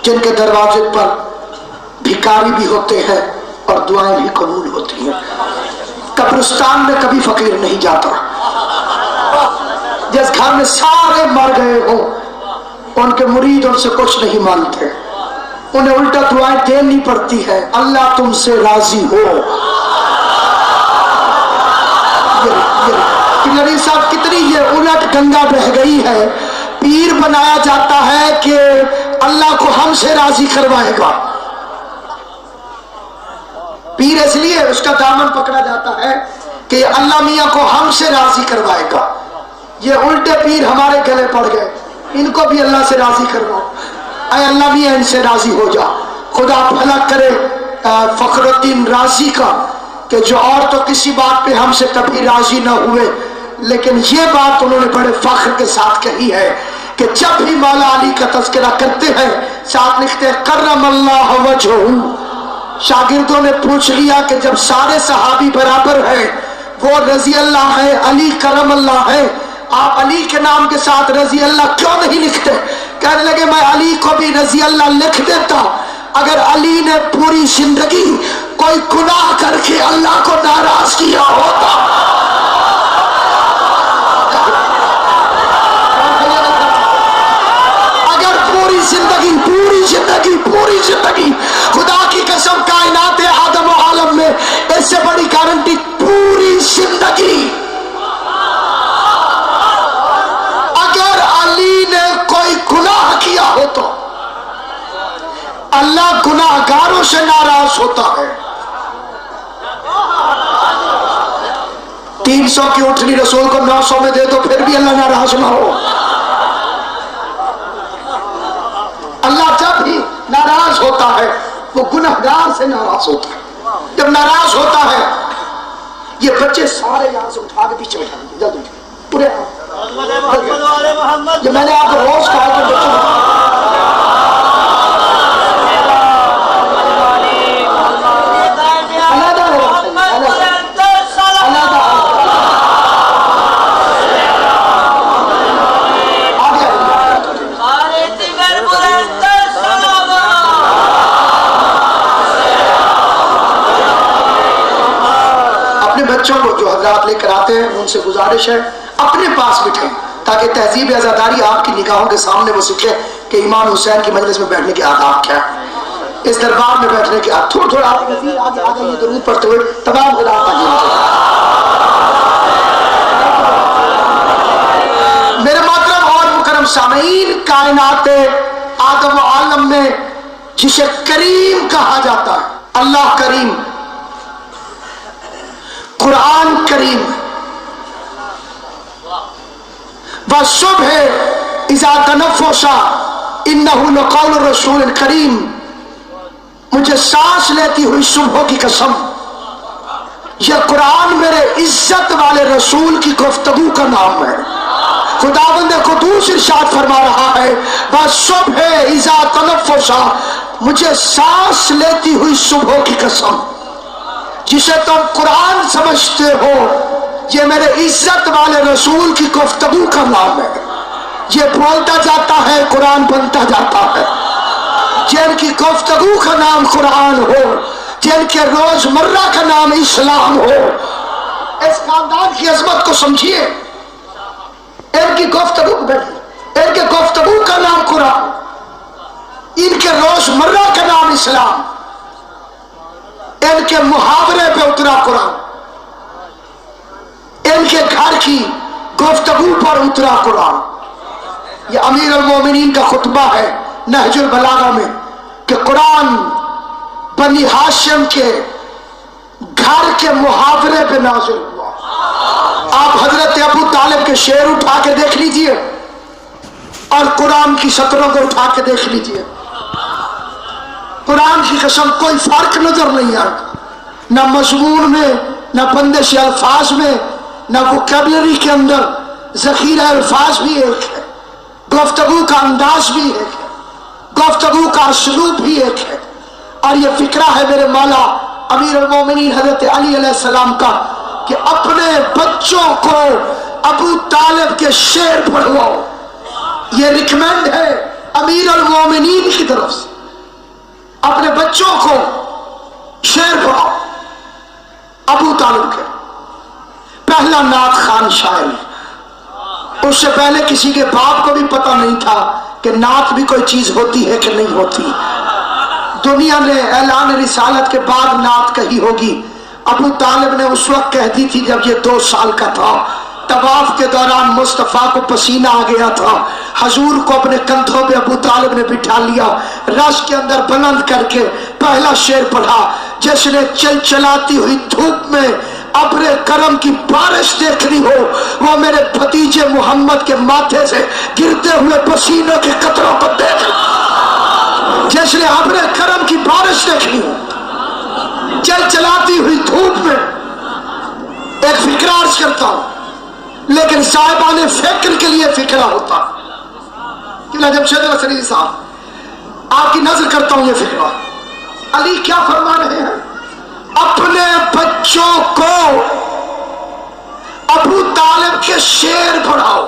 جن کے دروازے پر بھکاری بھی ہوتے ہیں اور دعائیں بھی قبول ہوتی ہیں. قبرستان میں کبھی فقیر نہیں جاتا. جس گھر میں سارے مر گئے ہوں ان کے مرید ان سے کچھ نہیں مانتے, انہیں الٹا دعائیں دینی پڑتی ہے, اللہ تم سے راضی ہو. نبی صاحب کتنی یہ الٹ گنگا بہ گئی ہے. پیر بنایا جاتا ہے کہ اللہ کو ہم سے راضی کروائے گا. پیر اس لیے اس کا دامن پکڑا جاتا ہے کہ اللہ میاں کو ہم سے راضی کروائے گا. یہ الٹے پیر ہمارے گلے پڑ گئے, ان کو بھی اللہ سے راضی کرواؤ. اے اللہ میاں ان سے راضی ہو جا. خدا بھلا کرے فخر الدین رازی کا کہ جو اور تو کسی بات پہ ہم سے کبھی راضی نہ ہوئے, لیکن یہ بات انہوں نے بڑے فخر کے ساتھ کہی ہے کہ جب بھی مولا علی کا تذکرہ کرتے ہیں ساتھ لکھتے ہیں کرم اللہ وجہہ. شاگردوں نے پوچھ لیا کہ جب سارے صحابی برابر ہیں, وہ رضی اللہ ہے, علی کرم اللہ ہے, آپ علی کے نام کے ساتھ رضی اللہ کیوں نہیں لکھتے؟ کہنے لگے میں علی کو بھی رضی اللہ لکھ دیتا اگر علی نے پوری زندگی کوئی گناہ کر کے اللہ کو ناراض کیا ہوتا. اگر پوری زندگی خدا کی قسم کائنات آدم و عالم میں اس سے بڑی گارنٹی, پوری زندگی اگر علی نے کوئی گناہ کیا ہو تو اللہ گناہگاروں سے ناراض ہوتا ہے. 300 کی اٹھنی رسول کو 900 میں دے دو پھر بھی اللہ ناراض نہ ہو. اللہ جب بھی ناراض ہوتا ہے وہ گناہگار سے ناراض ہوتا ہے. جب ناراض ہوتا ہے یہ بچے سارے یہاں سے اٹھا کے پیچھے بیٹھا دیں جلدی پورے. یہ میں نے آپ کو روز کہا کہ بچوں بچوں کو جو حضرات لے کر آتے ہیں ان سے گزارش ہے اپنے پاس بٹھیں تاکہ تہذیب عزاداری آپ کی نگاہوں کے سامنے وہ سیکھے کہ امام حسین کی مجلس میں بیٹھنے کے آداب کیا ہے, اس دربار میں بیٹھنے کے آداب. تھوڑا آپ آگے یہ درود پڑھتے ہوئے تمام حضرات میرے محترم اور مکرم سامعین, کائنات آدم و عالم میں جسے کریم کہا جاتا ہے, اللہ کریم, قرآن کریم, وَالصُّبْحِ إِذَا تَنَفَّسَ إِنَّهُ لَقَوْلُ رَسُولٍ کریم. مجھے سانس لیتی ہوئی صبح کی قسم, یہ قرآن میرے عزت والے رسول کی گفتگو کا نام ہے. خداوند قدوس ارشاد فرما رہا ہے وَالصُّبْحِ إِذَا تَنَفَّسَ, مجھے سانس لیتی ہوئی صبح کی قسم. جسے تم قرآن سمجھتے ہو یہ میرے عزت والے رسول کی گفتگو کا نام ہے. یہ بولتا جاتا ہے قرآن بنتا جاتا ہے. جن کی گفتگو کا نام قرآن ہو, جن کے روزمرہ کا نام اسلام ہو, اس خاندان کی عظمت کو سمجھیے. ان کی گفتگو ان کے گفتگو کا نام قرآن, ان کے روزمرہ کا نام اسلام, ان کے محاورے پہ اترا قرآن, ان کے گھر کی گفتگو پر اترا قرآن. یہ امیر المومنین کا خطبہ ہے نہج البلاغہ میں کہ قرآن بنی ہاشم کے گھر کے محاورے پہ نازل ہوا. آپ حضرت ابو طالب کے شعر اٹھا کے دیکھ لیجئے اور قرآن کی سطروں کو اٹھا کے دیکھ لیجئے, قرآن کی قسم کوئی فرق نظر نہیں آتا, نہ مضمون میں, نہ بندش الفاظ میں, نہ وکیبلری کے اندر. ذخیرہ الفاظ بھی ایک ہے, گفتگو کا انداز بھی ایک ہے, گفتگو کا اسلوب بھی ایک ہے. اور یہ فکرہ ہے میرے مولا امیر المومنین حضرت علی علیہ السلام کا کہ اپنے بچوں کو ابو طالب کے شعر پڑھواؤ. یہ ریکمینڈ ہے امیر المومنین کی طرف سے. بچوں کو شعر پڑھاؤ ابو طالب کے، پہلا نعت خوان شاعر، اس سے پہلے کسی کے باپ کو بھی پتہ نہیں تھا کہ نعت بھی کوئی چیز ہوتی ہے کہ نہیں ہوتی۔ دنیا نے اعلان رسالت کے بعد نعت کہی ہوگی، ابو طالب نے اس وقت کہہ دی تھی جب یہ 2 سال کا تھا۔ طواف کے دوران مصطفیٰ کو پسینہ آ گیا تھا، حضور کو اپنے کندھوں پہ ابو طالب نے بٹھا لیا، رش کے اندر بلند کر کے پہلا شعر پڑھا، جس نے چلچلاتی ہوئی دھوپ میں ابر کرم کی بارش دیکھنی ہو وہ میرے بھتیجے محمد کے ماتھے سے گرتے ہوئے پسینوں کے قطروں کو دیکھ، جس نے ابر کرم کی بارش دیکھنی ہو چلچلاتی ہوئی دھوپ میں۔ ایک فکرہ عرض کرتا ہوں، لیکن صاحبان فکر کے لیے فکرہ ہوتا کہ جمشید الحسنی صاحب آپ کی نظر کرتا ہوں، یہ فکرہ علی کیا فرما رہے ہیں؟ اپنے بچوں کو ابو طالب کے شعر پڑھاؤ۔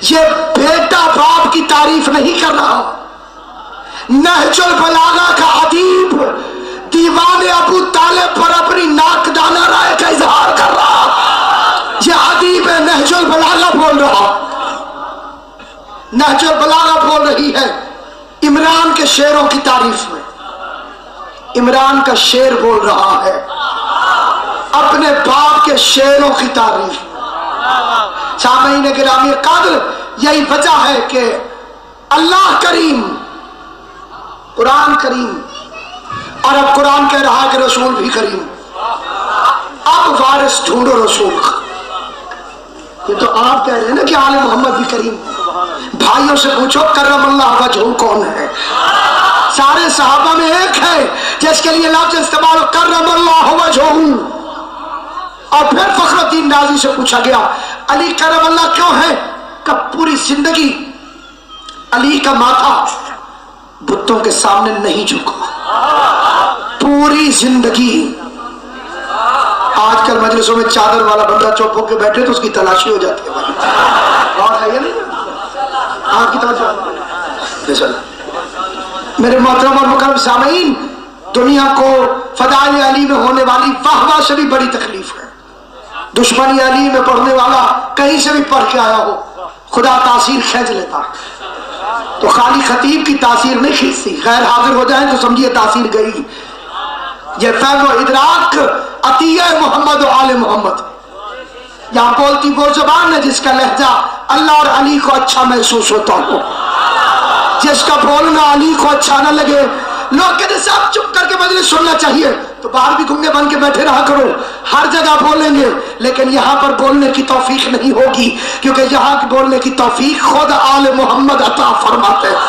یہ بیٹا باپ کی تعریف نہیں کر رہا، نہج البلاغہ کا ادیب دیوان ابو طالب پر اپنی ناقدانہ رائے کا اظہار کر رہا، یہ ادیب نہج البلاغہ بول رہا، نہج البلاغہ بول رہی ہے عمران کے شعروں کی تعریف میں، عمران کا شعر بول رہا ہے اپنے باپ کے شعروں کی تعریف۔ سامعین گرامی قدر، یہی وجہ ہے کہ اللہ کریم، قرآن کریم، اور اب قرآن کہہ رہا ہے کہ رسول بھی کریم، اب وارث ڈھونڈو رسول کا۔ یہ تو آپ کہہ رہے ہیں نا کہ آل محمد بھی کریم، بھائیوں سے پوچھو کرم اللہ وجہہ کون ہے؟ سارے صحابہ میں ایک ہے جس کے لیے لفظ استعمال کرم اللہ وجہہ۔ اور پھر فخر الدین رازی سے پوچھا گیا علی کرم اللہ کیوں ہے؟ کہ پوری زندگی علی کا ماتھا بتوں کے سامنے نہیں جھکا، پوری زندگی۔ آج کل مجلسوں میں چادر والا بندہ چپ ہو کے بیٹھے تو اس کی تلاشی ہو جاتی ہے، اور ہے یا نہیں؟ آپ کی توجہ میرے محترم اور مکرم سامعین، دنیا کو فضائل علی میں ہونے والی واہ واہ سے بھی بڑی تکلیف ہے۔ دشمنی علی میں پڑھنے والا کہیں سے بھی پڑھ کے آیا ہو، خدا تاثیر کھینچ لیتا، تو خالی خطیب کی تاثیر نہیں کھینچتی، غیر حاضر ہو جائیں تو سمجھیے تاثیر گئی۔ یہ فہم و ادراک عطیہ محمد و آل محمد، یہاں بولتی وہ زبان ہے جس کا لہجہ اللہ اور علی کو اچھا محسوس ہوتا ہو، جس کا بولنا علی کو اچھا نہ لگے۔ لوگ کہتے ہیں صاحب چپ کر کے مجلس سننا چاہیے، تو باہر بھی گنگے بن کے بیٹھے رہا کرو، ہر جگہ بولیں گے لیکن یہاں پر بولنے کی توفیق نہیں ہوگی، کیونکہ یہاں بولنے کی توفیق خود آل محمد عطا فرماتے ہیں۔